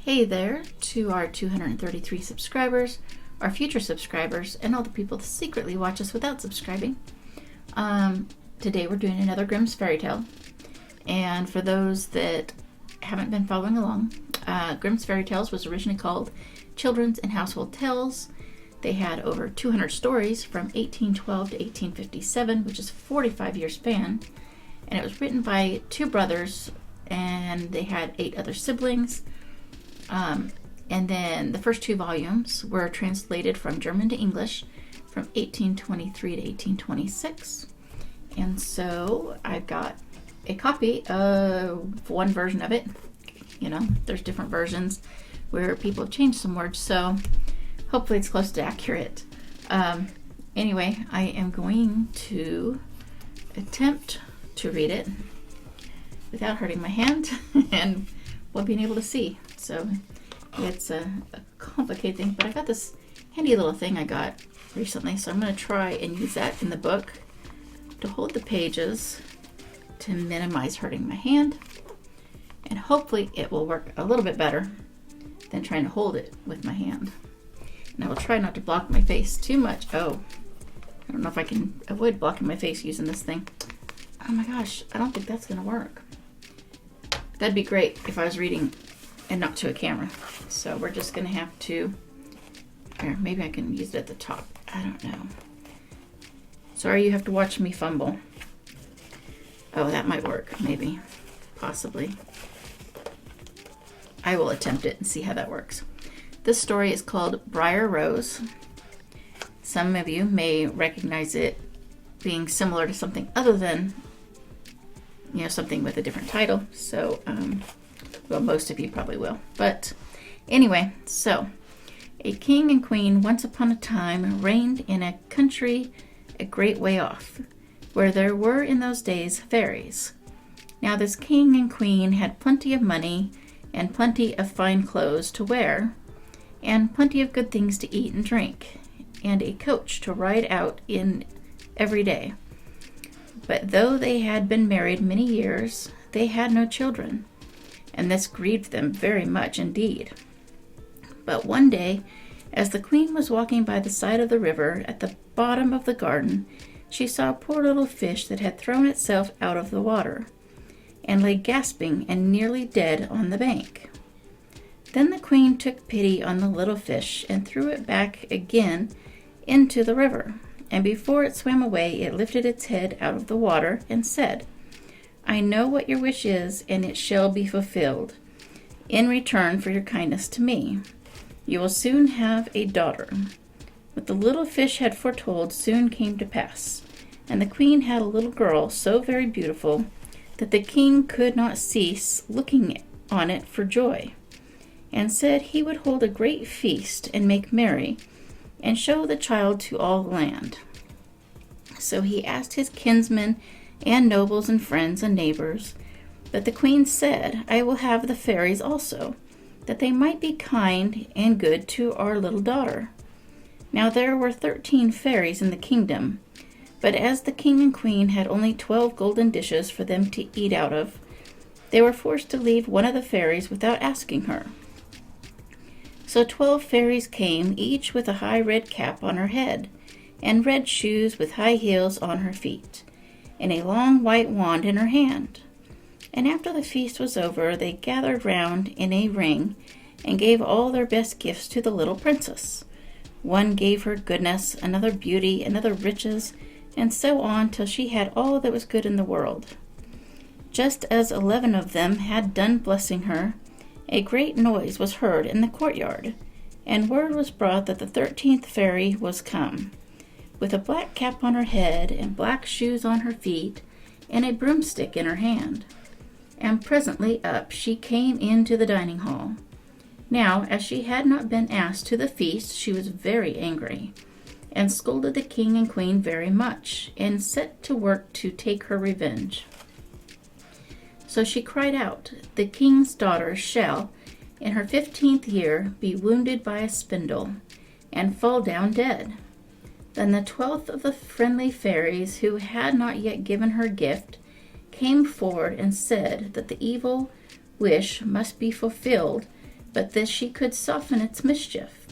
Hey there to our 233 subscribers, our future subscribers, and all the people that secretly watch us without subscribing. Today we're doing another Grimm's fairy tale. And for those that haven't been following along, Grimm's fairy tales was originally called Children's and Household Tales. They had over 200 stories from 1812 to 1857, which is a 45-year span. And it was written by two brothers, and they had 8 other siblings. And then the first 2 volumes were translated from German to English from 1823 to 1826. And so I've got a copy of one version of it. You know, there's different versions where people have changed some words, so hopefully it's close to accurate. Anyway, I am going to attempt to read it without hurting my hand and while being able to see. So it's a complicated thing, but I got this handy little thing I got recently, so I'm going to try and use that in the book to hold the pages to minimize hurting my hand, and hopefully it will work a little bit better than trying to hold it with my hand. And I will try not to block my face too much. Oh, I don't know if I can avoid blocking my face using this thing. Oh my gosh, I don't think that's going to work. That'd be great if I was reading and not to a camera. So we're just going to have to, or maybe I can use it at the top. I don't know. Sorry you have to watch me fumble. Oh, that might work. Maybe. Possibly. I will attempt it and see how that works. This story is called Briar Rose. Some of you may recognize it being similar to something other than, you know, something with a different title. So, well, most of you probably will. But anyway, so a king and queen once upon a time reigned in a country a great way off, where there were in those days fairies. Now this king and queen had plenty of money and plenty of fine clothes to wear, and plenty of good things to eat and drink, and a coach to ride out in every day. But though they had been married many years, they had no children, and this grieved them very much indeed. But one day, as the queen was walking by the side of the river at the bottom of the garden, she saw a poor little fish that had thrown itself out of the water, and lay gasping and nearly dead on the bank. Then the queen took pity on the little fish and threw it back again into the river, and before it swam away it lifted its head out of the water and said, "I know what your wish is, and it shall be fulfilled, in return for your kindness to me. You will soon have a daughter." What the little fish had foretold soon came to pass, and the queen had a little girl so very beautiful that the king could not cease looking on it for joy, and said he would hold a great feast and make merry, and show the child to all the land. So he asked his kinsmen and nobles and friends and neighbors, but the queen said, "I will have the fairies also, that they might be kind and good to our little daughter." Now there were 13 fairies in the kingdom, but as the king and queen had only 12 golden dishes for them to eat out of, they were forced to leave one of the fairies without asking her. So 12 fairies came, each with a high red cap on her head, and red shoes with high heels on her feet, and a long white wand in her hand. And after the feast was over, they gathered round in a ring, and gave all their best gifts to the little princess. One gave her goodness, another beauty, another riches, and so on till she had all that was good in the world. Just as 11 of them had done blessing her, a great noise was heard in the courtyard, and word was brought that the 13th fairy was come, with a black cap on her head, and black shoes on her feet, and a broomstick in her hand. And presently up she came into the dining hall. Now, as she had not been asked to the feast, she was very angry, and scolded the king and queen very much, and set to work to take her revenge. So she cried out, "The king's daughter shall, in her 15th year, be wounded by a spindle, and fall down dead." Then the 12th of the friendly fairies, who had not yet given her gift, came forward and said that the evil wish must be fulfilled but that she could soften its mischief.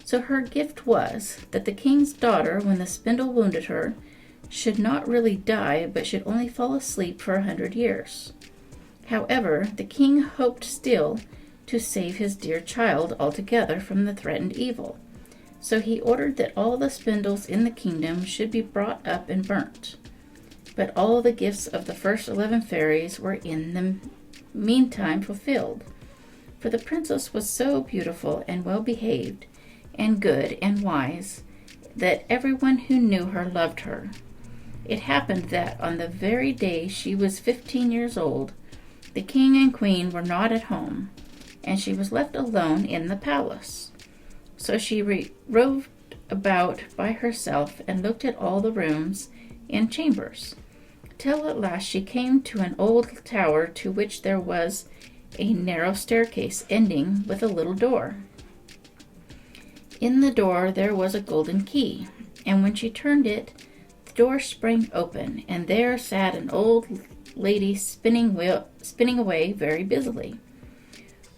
So her gift was that the king's daughter, when the spindle wounded her, should not really die, but should only fall asleep for 100 years. However, the king hoped still to save his dear child altogether from the threatened evil. So he ordered that all the spindles in the kingdom should be brought up and burnt. But all the gifts of the first 11 fairies were in the meantime fulfilled. For the princess was so beautiful and well behaved, and good and wise, that everyone who knew her loved her. It happened that on the very day she was 15 years old, the king and queen were not at home, and she was left alone in the palace. So she roved about by herself and looked at all the rooms and chambers, till at last she came to an old tower to which there was a narrow staircase ending with a little door. In the door there was a golden key, and when she turned it, the door sprang open, and there sat an old lady spinning away very busily.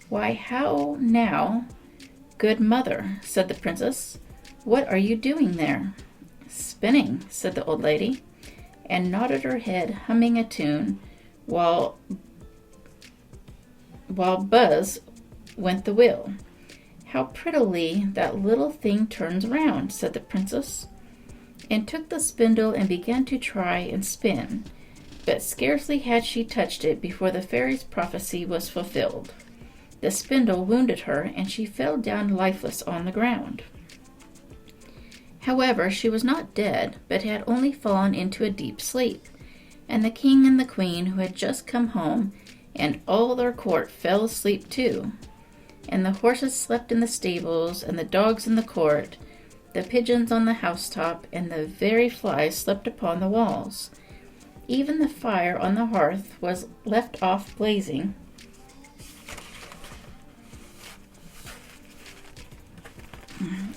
"Why, how now, good mother," said the princess. "What are you doing there?" "Spinning," said the old lady, and nodded her head, humming a tune, while buzz went the wheel. "How prettily that little thing turns round," said the princess, and took the spindle and began to try and spin. But scarcely had she touched it before the fairy's prophecy was fulfilled. The spindle wounded her, and she fell down lifeless on the ground. However, she was not dead, but had only fallen into a deep sleep, and the king and the queen, who had just come home, and all their court, fell asleep too. And the horses slept in the stables, and the dogs in the court, the pigeons on the housetop, and the very flies slept upon the walls. Even the fire on the hearth was left off blazing,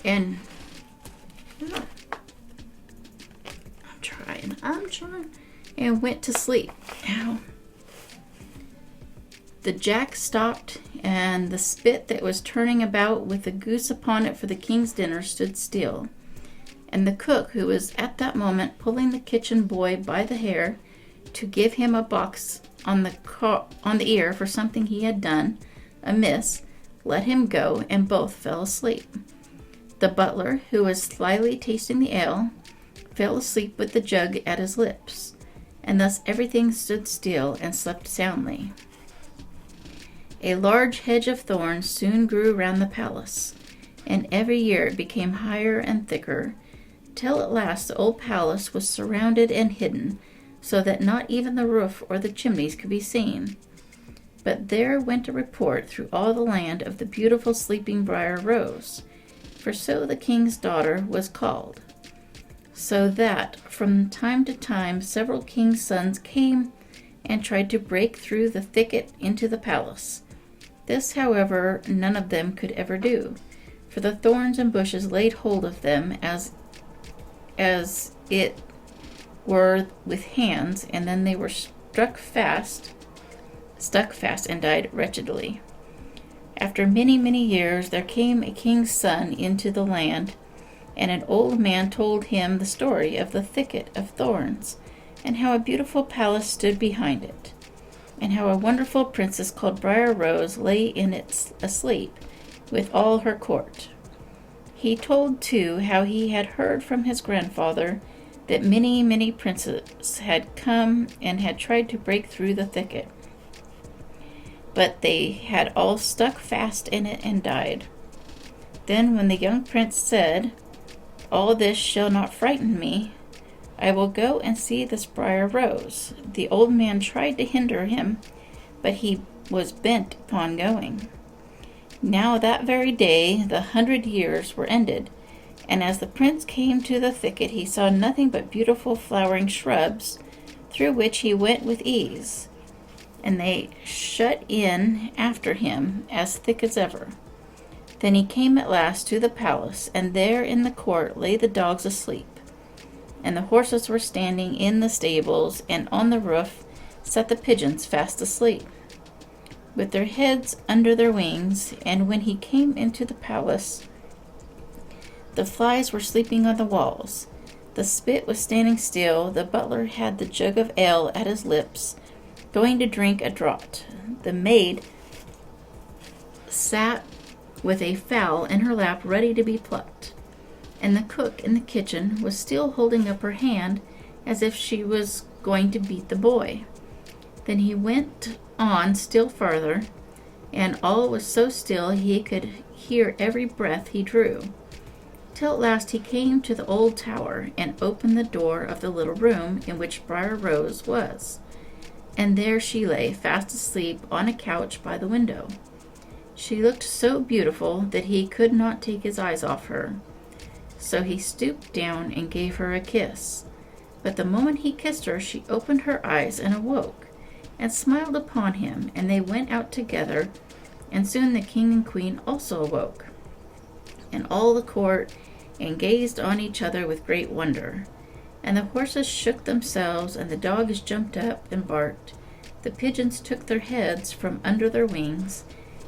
and I'm trying, and went to sleep. Ow. The jack stopped, and the spit that was turning about with the goose upon it for the king's dinner stood still. And the cook, who was at that moment pulling the kitchen boy by the hair to give him a box on the ear for something he had done amiss, let him go, and both fell asleep. The butler, who was slyly tasting the ale, fell asleep with the jug at his lips, and thus everything stood still and slept soundly. A large hedge of thorns soon grew round the palace, and every year it became higher and thicker, till at last the old palace was surrounded and hidden, so that not even the roof or the chimneys could be seen. But there went a report through all the land of the beautiful sleeping Briar Rose, for so the king's daughter was called. So that from time to time several king's sons came and tried to break through the thicket into the palace. This, however, none of them could ever do, for the thorns and bushes laid hold of them as it were with hands, and then they were stuck fast, and died wretchedly. After many, many years, there came a king's son into the land, and an old man told him the story of the thicket of thorns, and how a beautiful palace stood behind it, and how a wonderful princess called Briar Rose lay in it asleep, with all her court. He told, too, how he had heard from his grandfather that many, many princes had come and had tried to break through the thicket, but they had all stuck fast in it and died. Then when the young prince said, "All this shall not frighten me. I will go and see this Briar Rose," the old man tried to hinder him, but he was bent upon going. Now that very day the 100 years were ended, and as the prince came to the thicket he saw nothing but beautiful flowering shrubs, through which he went with ease, and they shut in after him as thick as ever. Then he came at last to the palace, and there in the court lay the dogs asleep, and the horses were standing in the stables, and on the roof sat the pigeons fast asleep. with their heads under their wings, and when he came into the palace, the flies were sleeping on the walls. The spit was standing still. The butler had the jug of ale at his lips, going to drink a draught. The maid sat with a fowl in her lap ready to be plucked, and the cook in the kitchen was still holding up her hand as if she was going to beat the boy. Then he went on still farther, and all was so still he could hear every breath he drew, till at last he came to the old tower and opened the door of the little room in which Briar Rose was, and there she lay fast asleep on a couch by the window. She looked so beautiful that he could not take his eyes off her, so he stooped down and gave her a kiss. But the moment he kissed her, she opened her eyes and awoke, and smiled upon him, and they went out together, and soon the king and queen also awoke, and all the court, and gazed on each other with great wonder. And the horses shook themselves, and the dogs jumped up and barked. The pigeons took their heads from under their wings,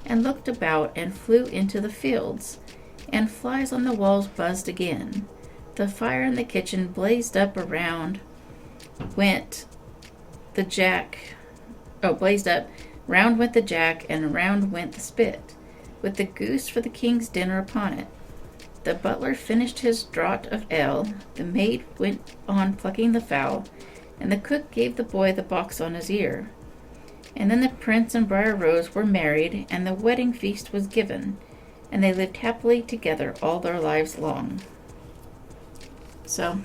and looked about, and flew into the fields, and flies on the walls buzzed again. The fire in the kitchen blazed up, around went the jack. Blazed up, round went the jack, and round went the spit, with the goose for the king's dinner upon it. The butler finished his draught of ale, the maid went on plucking the fowl, and the cook gave the boy the box on his ear. And then the prince and Briar Rose were married, and the wedding feast was given, and they lived happily together all their lives long. So,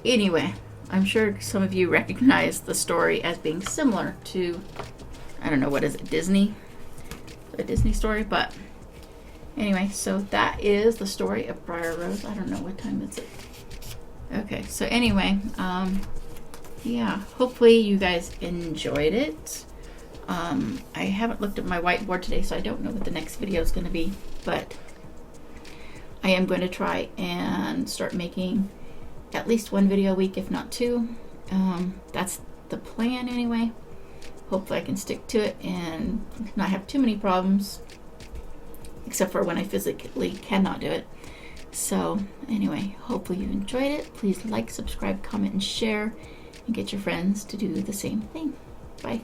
anyway, I'm sure some of you recognize the story as being similar to, I don't know, what is it, Disney? A Disney story, but anyway, so that is the story of Briar Rose. I don't know, what time is it? Okay, so anyway, yeah, hopefully you guys enjoyed it. I haven't looked at my whiteboard today, so I don't know what the next video is going to be, but I am going to try and start making at least one video a week, if not two. That's the plan anyway. Hopefully I can stick to it and not have too many problems, except for when I physically cannot do it. So anyway, hopefully you enjoyed it. Please like, subscribe, comment, and share, and get your friends to do the same thing. Bye.